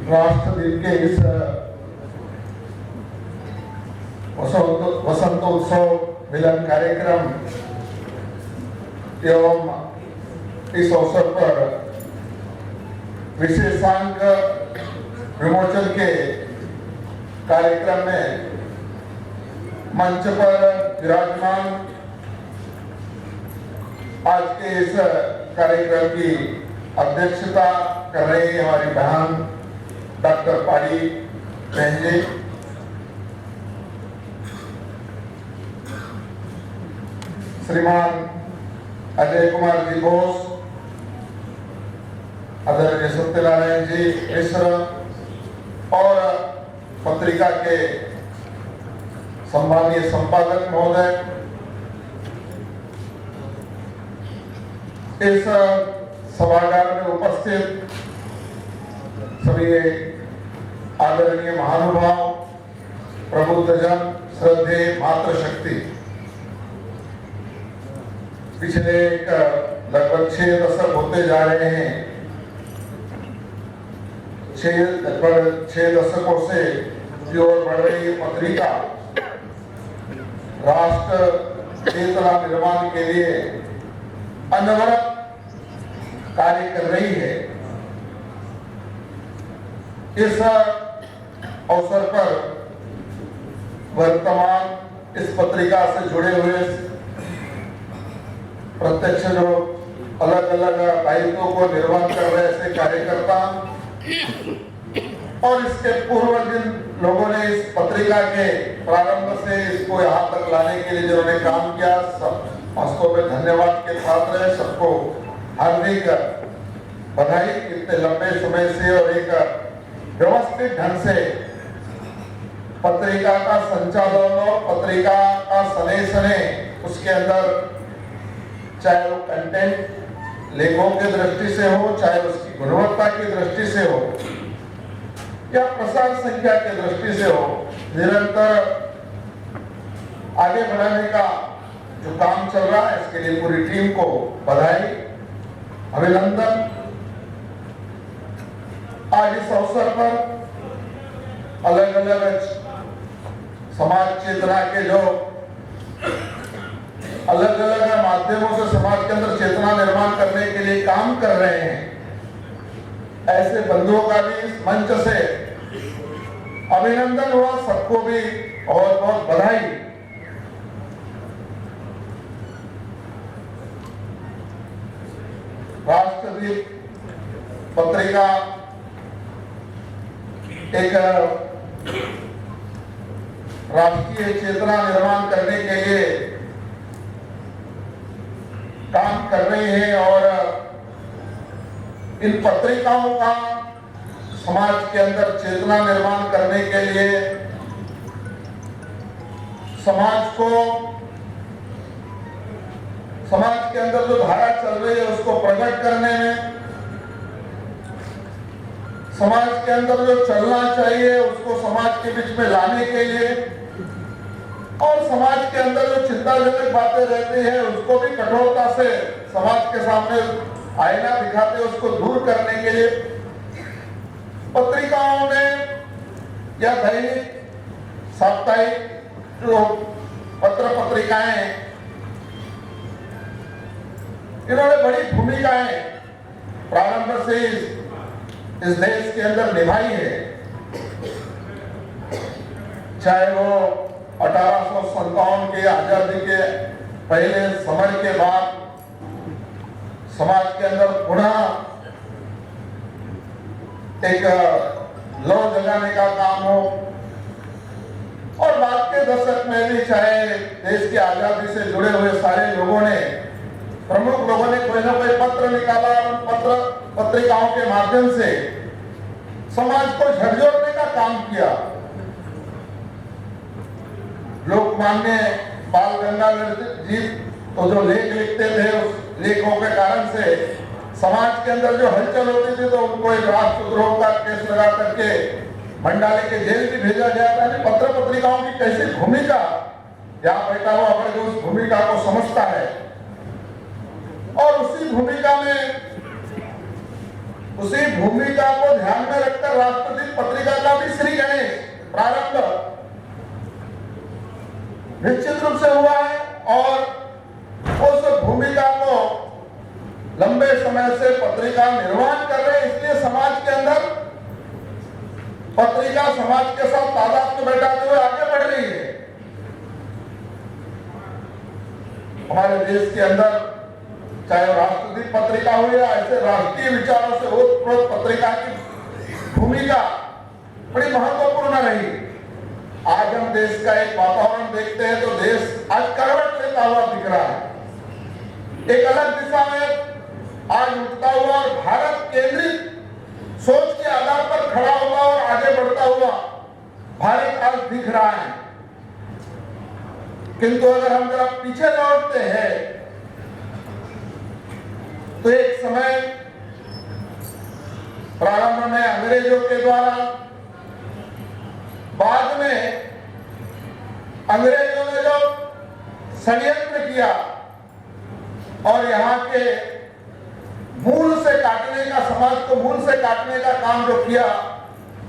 राष्ट्र दिन के इस वसंतोत्सव मिलन कार्यक्रम एवं इस अवसर पर विशेषांक विमोचन के कार्यक्रम में मंच पर विराजमान आज के इस कार्यक्रम की अध्यक्षता कर रही हमारी बहन डॉक्टर पाड़ी बहन जी, श्रीमान अजय कुमार जी बोस, आदरणीय सत्यनारायण जी मिश्र और पत्रिका के सम्मानीय संपादक महोदय, इस सभागार में उपस्थित सभी आदरणीय महानुभाव, प्रबुद्धजन, श्रद्धेय मातृशक्ति, पिछले लगभग 6 दशक होते जा रहे हैं। 6 दशकों से की ओर बढ़ रही पत्रिका राष्ट्र चेतना निर्माण के लिए अनवरत कार्य कर रही है। इस अवसर पर वर्तमान इस पत्रिका से जुड़े हुए प्रत्यक्ष जो अलग अलग दायित्वों को निर्वहन कर रहे ऐसे कार्यकर्ता और इसके पूर्व जिन लोगों ने इस पत्रिका के प्रारंभ से इसको यहाँ तक लाने के लिए जिन्होंने काम किया, सब वास्तव में धन्यवाद के पात्र है। सबको हार्दिक बधाई। इतने लंबे समय से और एक व्यवस्थित ढंग से पत्रिका का संचालन और पत्रिका का सने उसके अंदर चाहे वो कंटेंट लेखों की दृष्टि से हो, चाहे उसकी गुणवत्ता की दृष्टि से हो या प्रसार संख्या की दृष्टि से हो, निरंतर आगे बढ़ाने का जो काम चल रहा है, इसके लिए पूरी टीम को बधाई, अभिनंदन। आज इस अवसर पर अलग अलग समाज चेतना के जो अलग अलग माध्यमों से समाज के अंदर चेतना निर्माण करने के लिए काम कर रहे हैं, ऐसे बंधुओं का भी इस मंच से अभिनंदन हुआ। सबको भी बहुत बहुत बधाई। राष्ट्रदीप पत्रिका एक राष्ट्रीय चेतना निर्माण करने के लिए काम कर रही है और इन पत्रिकाओं का समाज के अंदर चेतना निर्माण करने के लिए समाज के अंदर जो धारा चल रही है उसको प्रकट करने में, समाज के अंदर जो चलना चाहिए उसको समाज के बीच में लाने के लिए और समाज के अंदर जो चिंताजनक बातें रहती है उसको भी कठोरता से समाज के सामने आईना दिखाते उसको दूर करने के लिए पत्रिकाओं में या दैनिक साप्ताहिक जो पत्र पत्रिकाएं, इन्होंने बड़ी भूमिकाएं प्रारंभ से इस देश के अंदर निभाई है। चाहे वो 1857 के आजादी के पहले समय के बाद समाज के अंदर पुनः एक लौ जगाने का काम हो और बाद के दशक में भी चाहे देश की आजादी से जुड़े हुए सारे लोगों ने, प्रमुख लोगों ने कोई ना कोई पत्र निकाला और पत्रिकाओं के माध्यम से समाज को झकझोरने का काम किया। लोकमान्य बाल गंगाधर जी तो जो लेख लिखते थे, उस लेखों के कारण से समाज के अंदर जो हलचल होती थी तो उनको एक राष्ट्रद्रोह का केस लगा करके मंडाले के जेल भी भेजा गया था। पत्र पत्रिकाओं की कैसी भूमिका, यहाँ बैठा हुआ वर्ग उस भूमिका को समझता है और उसी भूमिका में उसी भूमिका को ध्यान में रखकर राष्ट्रदीप पत्रिका का भी श्री गणेश प्रारंभ निश्चित रूप से हुआ है और उस भूमिका को लंबे समय से पत्रिका निर्माण कर रहे हैं। इसलिए समाज के अंदर पत्रिका समाज के साथ तादाद में बैठाते हुए आगे बढ़ रही है। हमारे देश के अंदर चाहे राष्ट्रदीप पत्रिका हो या ऐसे राष्ट्रीय विचारों से ओतप्रोत पत्रिका की भूमिका बड़ी महत्वपूर्ण रही। आज हम देश का एक वातावरण देखते हैं तो देश आज करवट लेता हुआ दिख रहा है, एक अलग दिशा में आज उठता हुआ और भारत केंद्रित सोच के आधार पर खड़ा हुआ और आगे बढ़ता हुआ भारत आज दिख रहा है। किंतु अगर हम जरा पीछे लौटते हैं तो एक समय प्रारंभ में अंग्रेजों के द्वारा, बाद में अंग्रेजों ने जो षड्यंत्र किया और यहाँ के मूल से काटने का, समाज को मूल से काटने का काम जो किया,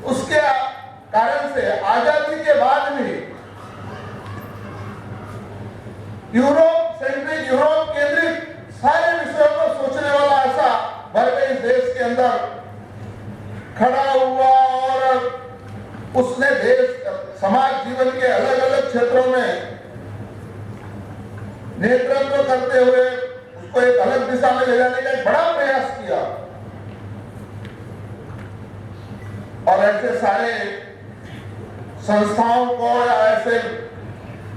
उसके कारण से आजादी के बाद भी यूरोप सेंट्रिक, यूरोप केंद्रित सारे विषयों को सोचने वाला ऐसा वर्ग इस देश के अंदर खड़ा हुआ और उसने देश समाज जीवन के अलग अलग क्षेत्रों में नेतृत्व करते हुए उसको एक अलग दिशा में ले जाने का एक बड़ा प्रयास किया। और ऐसे सारे संस्थाओं को या ऐसे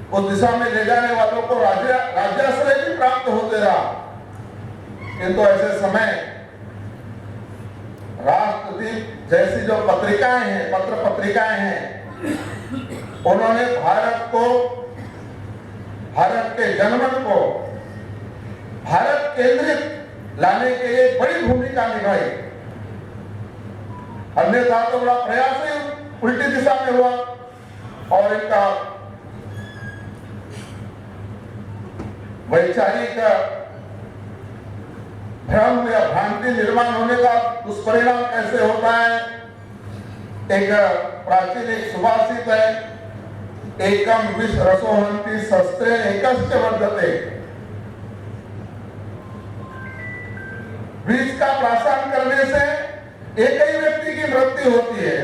उस दिशा में ले जाने वालों को राज्याश्रय भी प्राप्त होते रहा। किंतु ऐसे समय राष्ट्रदीप जैसी जो पत्रिकाएं हैं, पत्र पत्रिकाएं हैं, उन्होंने भारत को, भारत के जनमन को भारत केंद्रित लाने के लिए बड़ी भूमिका निभाई। अन्यथा तो बड़ा प्रयास ही उल्टी दिशा में हुआ और इनका वैचारिक भ्रम या भ्रांति निर्माण होने का दुष्परिणाम कैसे होता है। एक प्राचीन एक सुभाषित है, एकम विष रसोहंति शस्त्रे एकश्च वर्धते। विष का प्राशन करने से एक ही व्यक्ति की मृत्यु होती है,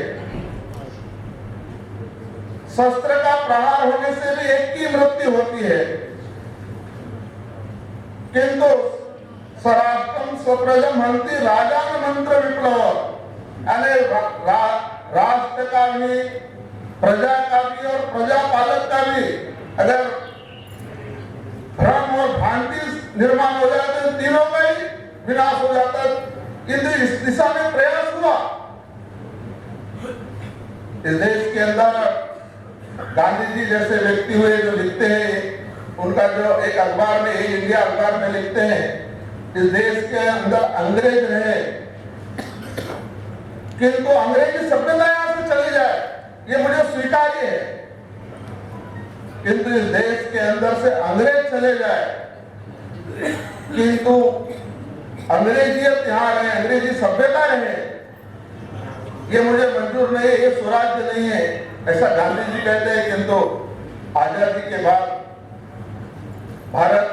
शस्त्र का प्रहार होने से भी एक की मृत्यु होती है। किंतु स्वराष्ट्रम स्वप्रजम हंति राजान मंत्र विप्लव, यानी राष्ट्र का भी, प्रजा का भी और प्रजा पालक का भी अगर भ्रम और भ्रांति निर्माण हो जाए तो तीनों का ही विनाश हो जाता है। किंतु इस दिशा में प्रयास हुआ। इस देश के अंदर गांधी जी जैसे व्यक्ति हुए जो लिखते हैं, उनका जो एक अखबार में, एक इंडिया अखबार में लिखते हैं, इस देश के अंदर अंग्रेज रहे किंतु अंग्रेजी सभ्यता यहां से चली जाए ये मुझे स्वीकार्य है, किंतु इस देश के अंदर से अंग्रेज चले जाए किंतु अंग्रेजियत यहाँ रहे, अंग्रेजी सभ्यता रहे, ये मुझे मंजूर नहीं है, ये स्वराज्य नहीं है, ऐसा गांधी जी कहते हैं। किंतु आजादी के बाद भारत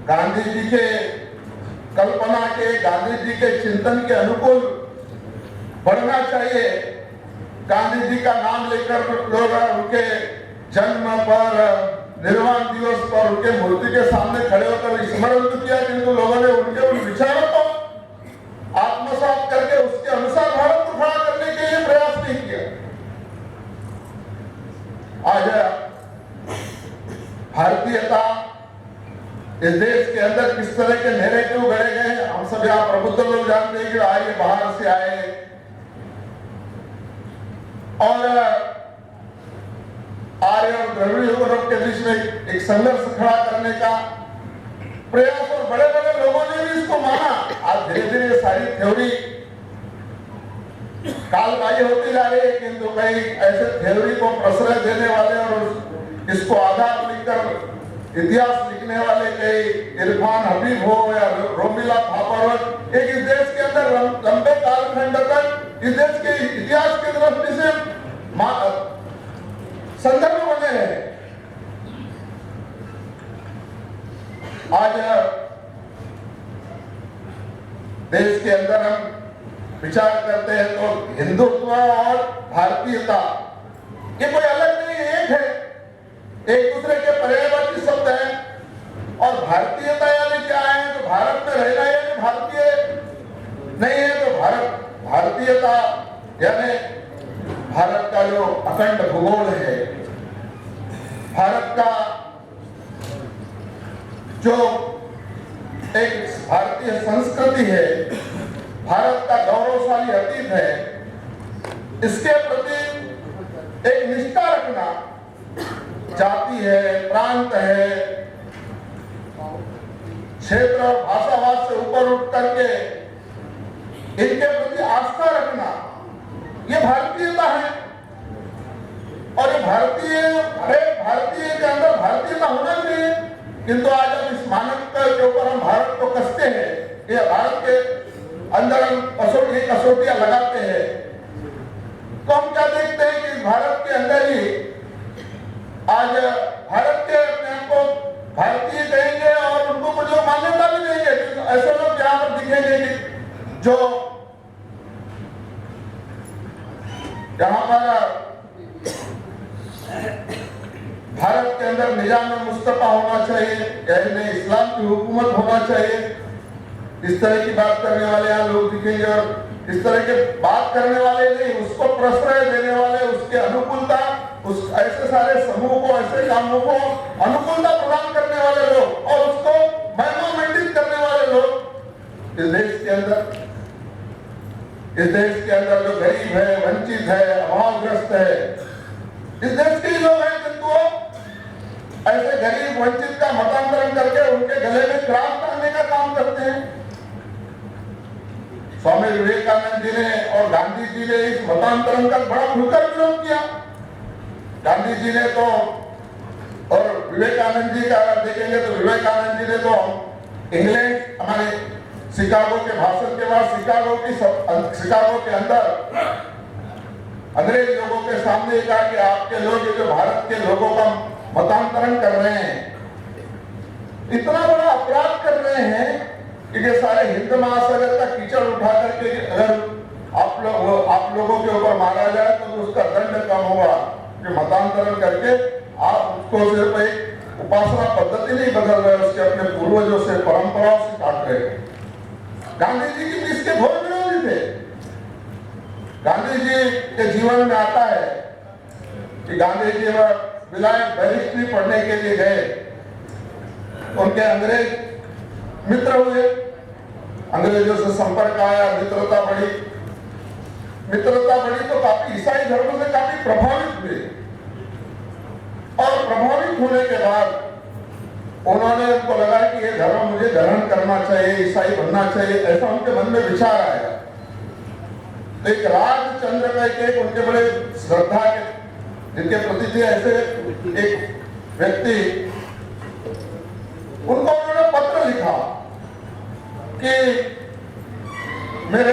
गांधी जी के कल्पना के, गांधी जी के चिंतन के अनुकूल बढ़ना चाहिए। गांधी जी का नाम लेकर लोग उनके जन्म पर, निर्वाण दिवस पर उनके मूर्ति के सामने खड़े होकर स्मरण तो किया, किंतु लोगों ने उनके उन विचारों को आत्मसात करके उसके अनुसार भारत को खड़ा करने के लिए प्रयास नहीं किया। आज भारतीयता इस देश के अंदर किस तरह के नैरेटिव गढ़े गए हैं, हम सब यहाँ प्रबुद्ध लोग जानते हैं कि आए बाहर से आए और आर्य और द्रविड़ यूरोप के बीच में एक संघर्ष खड़ा करने का प्रयास, और बड़े बड़े लोगों ने भी इसको माना। आज धीरे धीरे सारी थ्योरी कालबाह्य होती जा रही है, किंतु कई ऐसे थ्योरी को प्रश्रय देने वाले और इसको आधार लेकर इतिहास लिखने वाले कई इरफान हबीब हो या रोमिला थापर, एक इस देश के अंदर लंबे कालखंड तक इस देश के इतिहास की दृष्टि से संदर्भ बने हैं। आज देश के अंदर हम विचार करते हैं तो हिंदुत्व और भारतीयता ये कोई अलग नहीं, एक है, एक दूसरे के पर्यायवाची शब्द हैं। और भारतीयता यानी क्या है? तो भारत में रहना यानी भारतीय नहीं है, तो भारतीयता यानी भारत का जो अखंड भूगोल है, भारत का जो एक भारतीय संस्कृति है, भारत का गौरवशाली अतीत है, इसके प्रति एक निष्ठा रखना, जाति है, प्रांत है, क्षेत्र और भाषावाद से ऊपर उठ करके इनके प्रति आस्था रखना, ये भारतीयता है। और ये भारतीय के अंदर भारतीयता होना चाहिए। किंतु आज हम इस मानक के ऊपर हम भारत को कसते हैं, ये भारत के अंदर हम कसौटियां लगाते हैं, तो हम क्या देखते हैं कि भारत के अंदर ही आज भारत के अपने आप को भारतीय कहेंगे और उनको कुछ लोग मान्यता भी देंगे। तो ऐसे लोग यहाँ पर दिखेंगे कि जो यहाँ पर भारत के अंदर निजाम मुस्तफा होना चाहिए, यानी इस्लाम की हुकूमत होना चाहिए, इस तरह की बात करने वाले यहाँ लोग दिखेंगे। और इस तरह के बात करने वाले नहीं, उसको प्रश्रय देने वाले, उसके अनुकूलता, उस ऐसे सारे समूह को, ऐसे कामों को अनुकूलता प्रदान करने वाले लोग और उसको महिमा मंडित करने वाले लोग इस देश के अंदर जो गरीब है, वंचित है, अभावग्रस्त है, इस देश के ही लोग हैं। किंतु ऐसे गरीब वंचित का मतांतरण करके उनके गले में क्रास करने का काम करते हैं। स्वामी विवेकानंद जी ने और गांधी जी ने इस मतांतरण का बड़ा खुलकर विरोध किया। गांधी जी ने तो, और विवेकानंद जी का अगर देखेंगे तो विवेकानंद जी ने तो इंग्लैंड, हमारे शिकागो के भाषण के बाद शिकागो के अंदर अंग्रेज लोगों के सामने कहा कि आपके लोग जो भारत के लोगों का मतांतरण कर रहे हैं, इतना बड़ा अपराध कर रहे हैं कि ये सारे हिंद महासागर का कीचड़ उठा करके अगर आप लोगों के ऊपर मारा जाए तो उसका दंड कम होगा कि मतांतरण करके आप उसको सिर्फ एक उपासना पद्धति नहीं बदल रहे, उसके अपने पूर्वजों से, परंपराओं से काट रहे। गांधी जी की इसके घोर विरोधी थे। गांधी जी के जीवन में आता है कि गांधी जी विलायत बैरिस्ट्री पढ़ने के लिए गए, उनके अंग्रेज मित्र हुए, अंग्रेजों से संपर्क आया, मित्रता बढ़ी तो काफी ईसाई धर्म से काफी प्रभावित हुए। और प्रभावित होने के बाद उन्होंने, उनको लगा कि ये धर्म मुझे ग्रहण करना चाहिए, ईसाई बनना चाहिए, ऐसा उनके मन में विचार आया। एक राजचंद्र के उनके बड़े श्रद्धा के जिनके प्रति थे ऐसे एक व्यक्ति, उनको उन्होंने पत्र लिखा कि मैं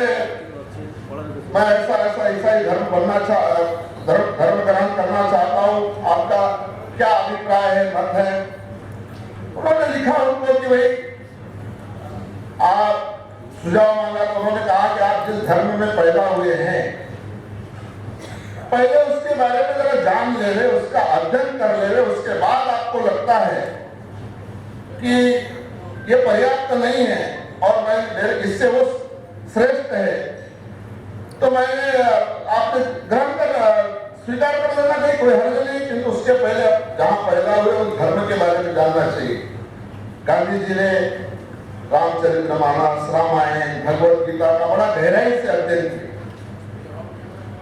ऐसा ईसाई धर्म ग्रहण करना चाहता हूँ, आपका क्या अभिप्राय है, मत है। उन्होंने लिखा उनको कि भाई आप सुझाव मांगा, तो उन्होंने कहा कि आप जिस धर्म में पैदा हुए हैं पहले उसके बारे में जरा जान ले ले, उसका अध्ययन कर ले, उसके बाद आपको लगता है कि ये पर्याप्त नहीं है और मैं इससे वो श्रेष्ठ है, तो मैंने आपने स्वीकार कर लेना, नहीं कोई हर्ज नहीं, किंतु उसके पहले जहां पैदा हुए उस धर्म के बारे में जानना चाहिए। गांधी जी ने रामचरितमानस, रामायण, भगवत गीता का बड़ा गहराई से अध्ययन किया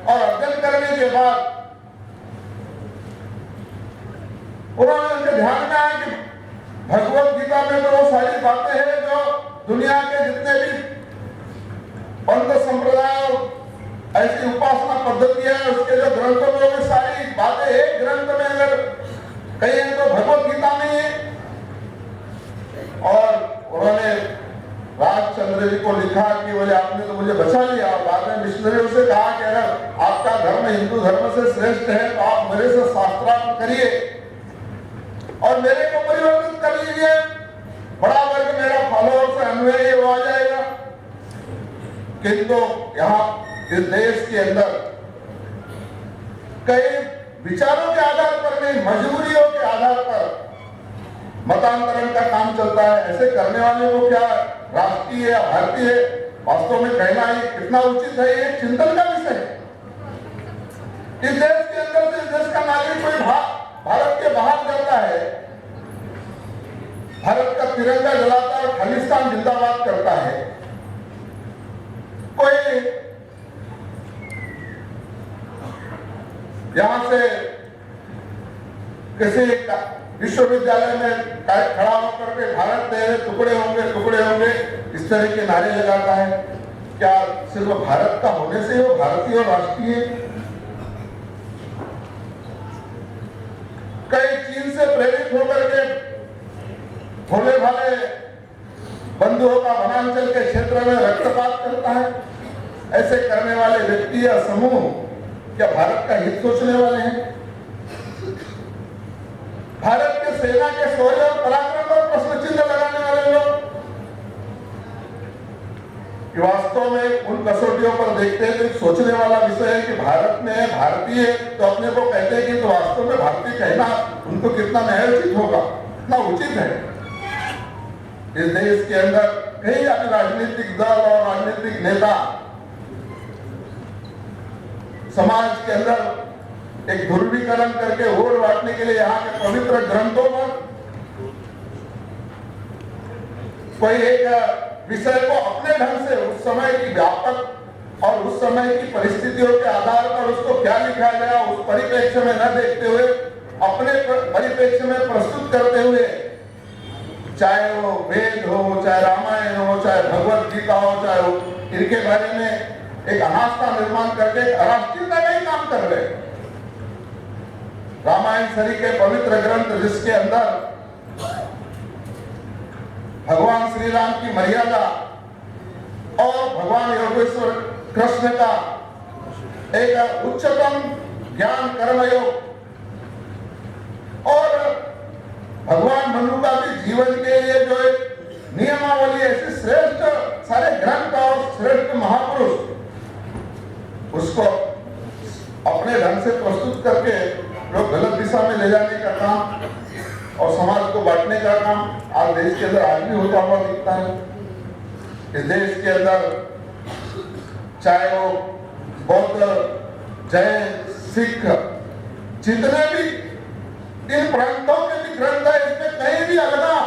और अध्ययन करने के बाद उन्होंने उनके ध्यान में आया कि भगवत गीता में तो वो सारी बातें हैं जो दुनिया के जितने भी पंथ संप्रदाय ऐसी उपासना पद्धति है, उसके जो ग्रंथों में वो सारी बातें एक ग्रंथ में अगर कहीं तो भगवत गीता में है, मुझे बचा लिया। बाद में मिशनरियों से कहा कि अगर आपका धर्म हिंदू धर्म से श्रेष्ठ है तो आप मेरे से शास्त्रार्थ करिए और मेरे को परिवर्तित कर लीजिए, बड़ा वर्ग मेरा फॉलोअर से अनुयायी हो आ जाएगा। किंतु यहाँ इस देश के अंदर कई विचारों के आधार पर नहीं, मजबूरियों के आधार पर मतांतरण का काम चलता है। ऐसे करने वाले को क्या राष्ट्रीय या भारतीय वास्तव में कहना ही कितना उचित है, ये चिंतन का विषय है। इस देश के अंदर से इस देश का नागरिक कोई भारत के बाहर जाता है, भारत का तिरंगा जलाता है और खालिस्तान जिंदाबाद करता है, कोई यहां से किसी विश्वविद्यालय में खड़ा होकर के भारत तेरे टुकड़े होंगे इस तरह के नारे लगाता है। क्या सिर्फ भारत का होने से वो भारतीय और राष्ट्रीय? कई चीन से प्रेरित होकर के भोले भाले बंधुओं का वनांचल के क्षेत्र में रक्तपात करता है। ऐसे करने वाले व्यक्ति या समूह क्या भारत का हित सोचने वाले हैं? भारत के सेना के शौर्य और पराक्रम पर प्रश्न चिन्ह लगाने वाले लोग वास्तव में उन कसौटियों पर देखते हैं तो सोचने वाला विषय है कि भारत में भारतीय तो अपने को कहते हैं कि तो वास्तव में भारतीय कहना उनको कितना न्यायोचित होगा, कितना उचित है। इस देश के अंदर कई राजनीतिक दल और राजनीतिक नेता समाज के अंदर एक ध्रुवीकरण करके वोट बांटने के लिए यहाँ के पवित्र ग्रंथों पर कोई एक विषय को अपने ढंग से उस समय की व्यापक और उस समय की परिस्थितियों के आधार पर उसको क्या लिखा गया उस परिप्रेक्ष्य में न देखते हुए अपने परिप्रेक्ष्य में प्रस्तुत करते हुए, चाहे वो वेद हो, चाहे रामायण हो, चाहे भगवत गीता हो, चाहे वो इनके बारे में एक अनास्था निर्माण करके अराष्ट्रीयता का ही काम कर रहे हैं। रामायण सरी के पवित्र ग्रंथ जिसके अंदर भगवान श्री राम की मर्यादा और भगवान योगेश्वर कृष्ण का एक उच्चतम ज्ञान कर्मयोग और भगवान मनु का भी जीवन के लिए जो एक नियमावली ऐसे श्रेष्ठ सारे ग्रंथ और श्रेष्ठ महापुरुष उसको अपने ढंग से प्रस्तुत करके लोग गलत दिशा में ले जाने का काम और समाज को बांटने का काम आज देश के अंदर आज भी होता हुआ दिखता है। इस देश के अंदर चाहे वो बौद्ध, जैन, सिख जितने भी इन प्रांतों के भी ग्रंथ है, इसमें कहीं भी अलगाव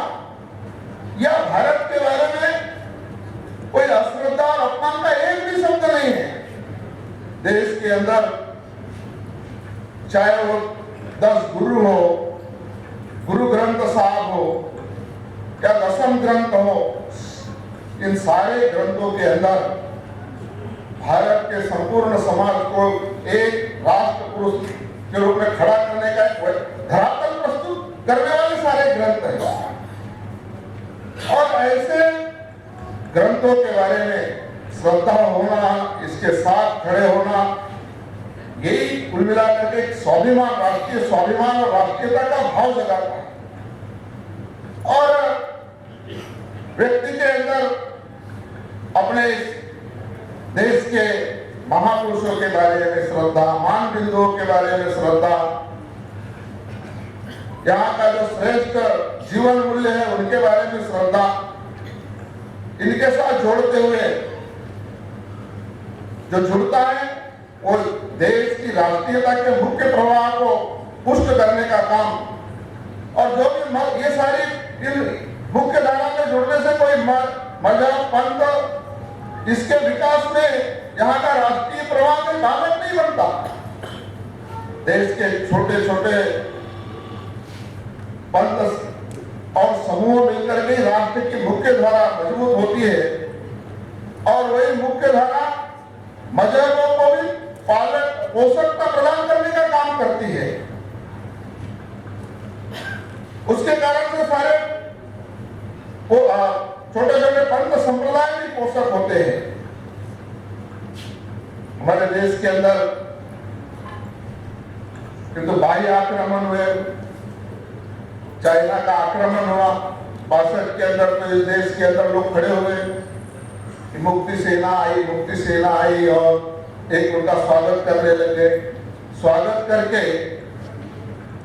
या भारत के बारे में कोई अश्रद्धा और अपमान का एक भी शब्द नहीं है। देश के अंदर चाहे वो 10 गुरु हो, गुरु ग्रंथ साहब हो या दसम ग्रंथ हो, इन सारे ग्रंथों के अंदर भारत के संपूर्ण समाज को एक राष्ट्र पुरुष के रूप में खड़ा करने का धरातल प्रस्तुत करने वाले सारे ग्रंथ हैं। और ऐसे ग्रंथों के बारे में श्रद्धा होना, इसके साथ खड़े होना, यही कुल मिलाकर के स्वाभिमान, राष्ट्रीय स्वाभिमान और राष्ट्रीयता का भाव जगाता है। और व्यक्ति के अंदर अपने देश के महापुरुषों के बारे में श्रद्धा, मान बिंदुओं के बारे में श्रद्धा, यहाँ का जो श्रेष्ठ जीवन मूल्य है उनके बारे में श्रद्धा, इनके साथ जोड़ते हुए जो जुड़ता है वो देश की राष्ट्रीयता के मुख्य प्रवाह को पुष्ट करने का काम। और जो भी ये सारी इन मुख्य धारा में जुड़ने से कोई मजहब, पंथ, इसके विकास में यहाँ का राष्ट्रीय प्रवाह में बाधक नहीं बनता। देश के छोटे छोटे पंथ और समूह मिलकर के राष्ट्र की मुख्य धारा मजबूत होती है और वही मुख्य धारा मजहबों को भी पालक पोषकता प्रदान करने का काम करती है। उसके कारण से सारे छोटे छोटे पंथ संप्रदाय भी पोषक होते हैं। हमारे देश के अंदर किंतु बाह्य आक्रमण हुए, चाइना का आक्रमण हुआ 62 के अंदर, तो इस देश के अंदर लोग खड़े हुए कि मुक्ति सेना आई और एक उनका स्वागत करने लगे। स्वागत करके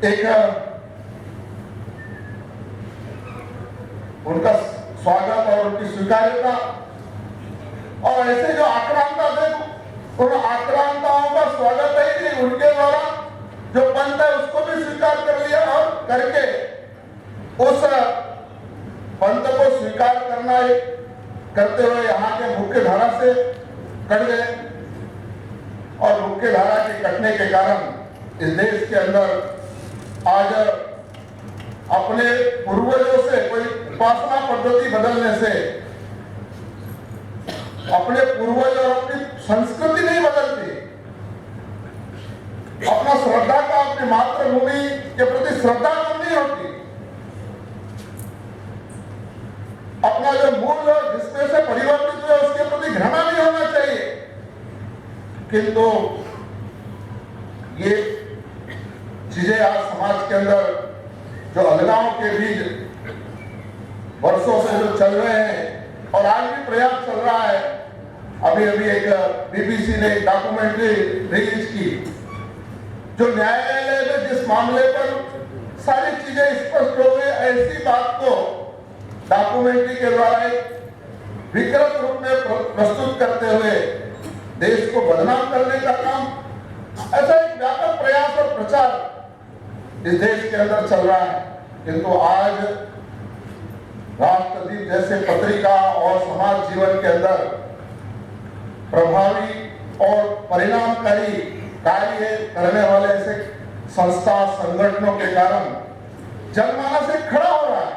एक उनका स्वागत और उनकी स्वीकार्यता, और ऐसे जो आक्रांता थे उन आक्रांताओं का स्वागत ही नहीं, उनके द्वारा जो पंथ है उसको भी स्वीकार कर लिया और करके उस पंथ को स्वीकार करना करते हुए यहाँ के मुख्य धारा से कट गए, और मुख्य धारा के कटने के कारण इस देश के अंदर आज अपने पूर्वजों से कोई उपासना पद्धति बदलने से अपने पूर्वज और अपनी संस्कृति नहीं बदलती, अपना श्रद्धा का अपनी मातृभूमि के प्रति श्रद्धा कम नहीं होती, अपना जो मूल जिसमें से परिवर्तित हुआ उसके प्रति घृणा नहीं होना चाहिए। किंतु ये चीजें आज समाज के अंदर जो अलगाव के बीज वर्षों से जो चल रहे हैं और आज भी प्रयास चल रहा है। अभी एक बीबीसी ने डॉक्यूमेंट्री रिलीज की जो न्यायालय में जिस मामले पर सारी चीजें स्पष्ट हो गई, ऐसी बात को डॉक्यूमेंट्री के द्वारा एक विकृत रूप में प्रस्तुत करते हुए देश को बदनाम करने का काम, ऐसा एक व्यापक प्रयास और प्रचार इस देश के अंदर चल रहा है। किंतु आज राष्ट्रदीप जैसे पत्रिका और समाज जीवन के अंदर प्रभावी और परिणामकारी कार्य करने वाले ऐसे संस्था संगठनों के कारण जनमानस से खड़ा हो रहा है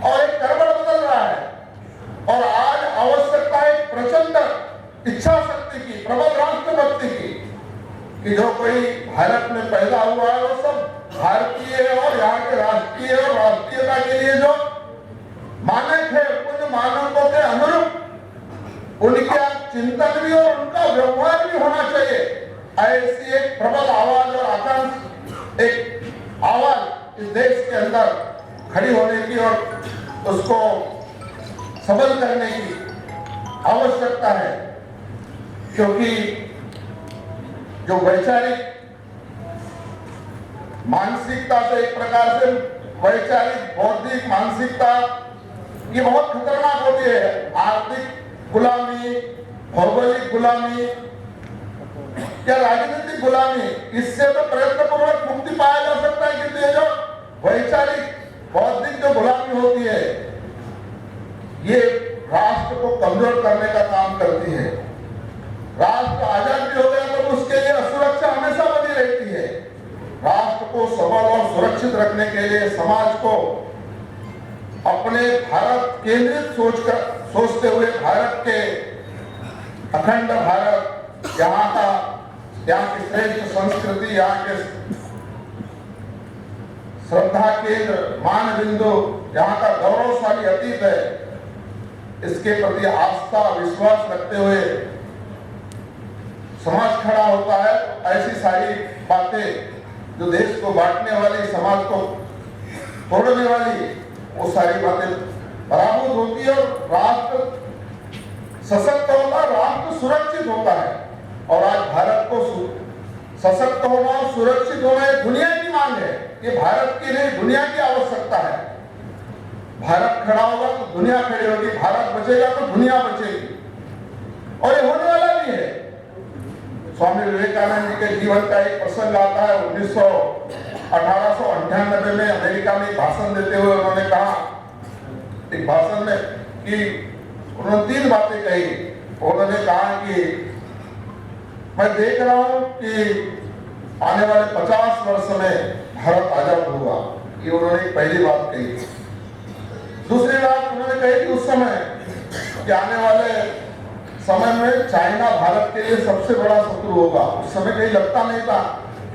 और एक करवट बदल रहा है, और आज आवश्यकता है प्रचंड इच्छा शक्ति की, प्रबल राष्ट्रभक्ति की, कि जो कोई भारत में पैदा हुआ है वो सब भारतीय है और यहाँ के राष्ट्रीय और राष्ट्रीयता के लिए जो मानक है उन मानकों के अनुरूप उनके चिंतन भी और उनका व्यवहार भी होना चाहिए। ऐसी एक प्रबल आवाज और आकांक्षा, एक आवाज इस देश के अंदर खड़ी होने की और उसको सबल करने की आवश्यकता है, क्योंकि जो वैचारिक मानसिकता से एक प्रकार से वैचारिक बौद्धिक मानसिकता ये बहुत खतरनाक होती है। आर्थिक गुलामी, भौगोलिक गुलामी या राजनीतिक गुलामी, इससे तो प्रयत्न पूर्वक मुक्ति पाया जा सकता है, किंतु ये जो वैचारिक बौद्धिक जो गुलामी होती है ये राष्ट्र को कमजोर करने का काम करती है। राष्ट्र आजाद भी हो गया तो उसके लिए असुरक्षा हमेशा बनी रहती है। राष्ट्र को सबल और सुरक्षित रखने के लिए समाज को अपने भारत केंद्रित सोचते हुए भारत के अखंड भारत, यहाँ की श्रेष्ठ संस्कृति, यहाँ के श्रद्धा केंद्र, मान बिंदु, यहाँ का गौरवशाली अतीत है, इसके प्रति आस्था विश्वास रखते हुए समाज खड़ा होता है। ऐसी सारी बातें जो देश को बांटने वाली, समाज को तोड़ने वाली, वो सारी बातें बराबर होती है और राष्ट्र सशक्त होता है, राष्ट्र सुरक्षित होता है। और आज भारत को सशक्त होना और सुरक्षित होना ये दुनिया की मांग है, ये भारत की नहीं दुनिया की आवश्यकता है। भारत खड़ा होगा तो दुनिया खड़ी होगी, भारत बचेगा तो दुनिया बचेगी, और ये होने वाला भी है। स्वामी विवेकानंद जी के जीवन का एक प्रसंग आता है। 1898 में अमेरिका में भाषण देते हुए उन्होंने कहा, एक भाषण में, कि उन्होंने 3 बातें कही। उन्होंने कहा कि मैं देख रहा हूं कि आने वाले 50 वर्ष में भारत आजाद होगा, ये उन्होंने पहली बात कही। दूसरी बात उन्होंने कही कि उस समय कि आने वाले समय में चाइना भारत के लिए सबसे बड़ा शत्रु होगा। उस समय कहीं लगता नहीं था,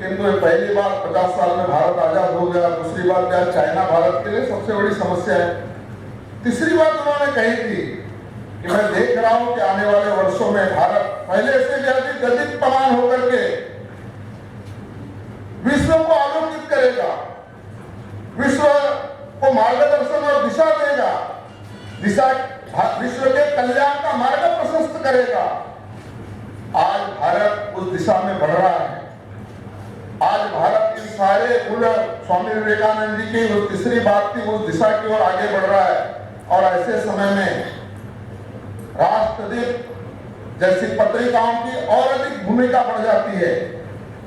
किंतु पहली बार 50 साल में भारत आजाद हो गया। दूसरी बात क्या, चाइना भारत के लिए सबसे बड़ी समस्या है। तीसरी बात उन्होंने कही थी कि मैं देख रहा हूं कि आने वाले वर्षों में भारत पहले से भी अधिक गतिमान होकर के विश्व को आलोकित करेगा, विश्व को मार्गदर्शन और दिशा देगा, विश्व के कल्याण का मार्ग प्रशस्त करेगा। आज भारत उस दिशा में बढ़ रहा है। आज भारत इन सारे स्वामी विवेकानंद जी की उस तीसरी बात थी, उस दिशा की ओर आगे बढ़ रहा है। और ऐसे समय में राष्ट्रदीप जैसी पत्रिकाओं की और अधिक भूमिका बढ़ जाती है।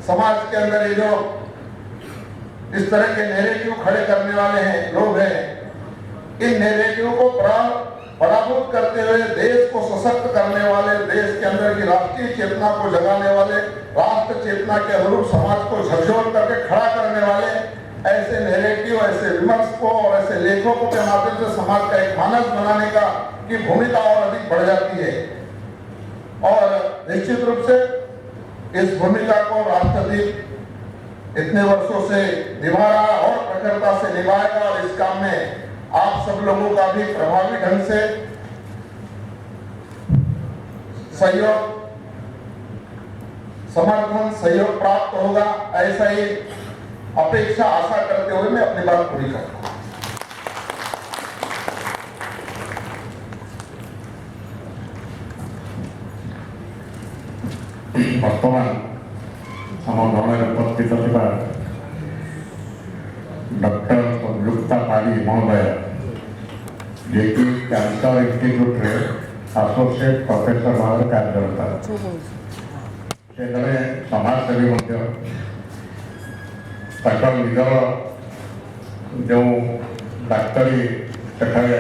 समाज के अंदर ये जो इस तरह के नैरेटिव खड़े करने वाले हैं लोग हैं, इन नैरेटिव को पराभूत करते हुए देश को सशक्त करने वाले, देश के अंदर की राष्ट्रीय चेतना को जगाने वाले, राष्ट्र चेतना के अनुरूप समाज को झकझोर करके खड़ा करने वाले ऐसे नैरेटिव, ऐसे विमर्श को और ऐसे लेखकों के माध्यम से समाज का एक मानस बनाने का की भूमिका और अधिक बढ़ जाती है। और निश्चित रूप से इस भूमिका को राष्ट्रदीप इतने वर्षों से निभा रहा और प्रखरता से निभाएगा। और इस काम में आप सब लोगों का भी प्रभावी ढंग से सहयोग, समर्थन, सहयोग प्राप्त होगा, ऐसा ही अपेक्षा आशा करते हुए मैं अपनी बात पूरी करता हूं। बर्तमान आम गणर उपस्थित थिबा डॉक्टर संयुक्ता पाढ़ी महोदय जे कि कैंसर इंस्टीट्यूट रे एसोसिएट प्रोफेसर भाव कार्यरत से जड़े समाजसेवी निजर जो डाक्तरी सेठारे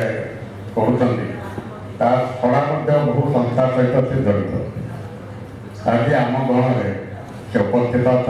करा छड़ा बहु संस्था सहित से जड़ित। आज आम गणरे से उपस्थित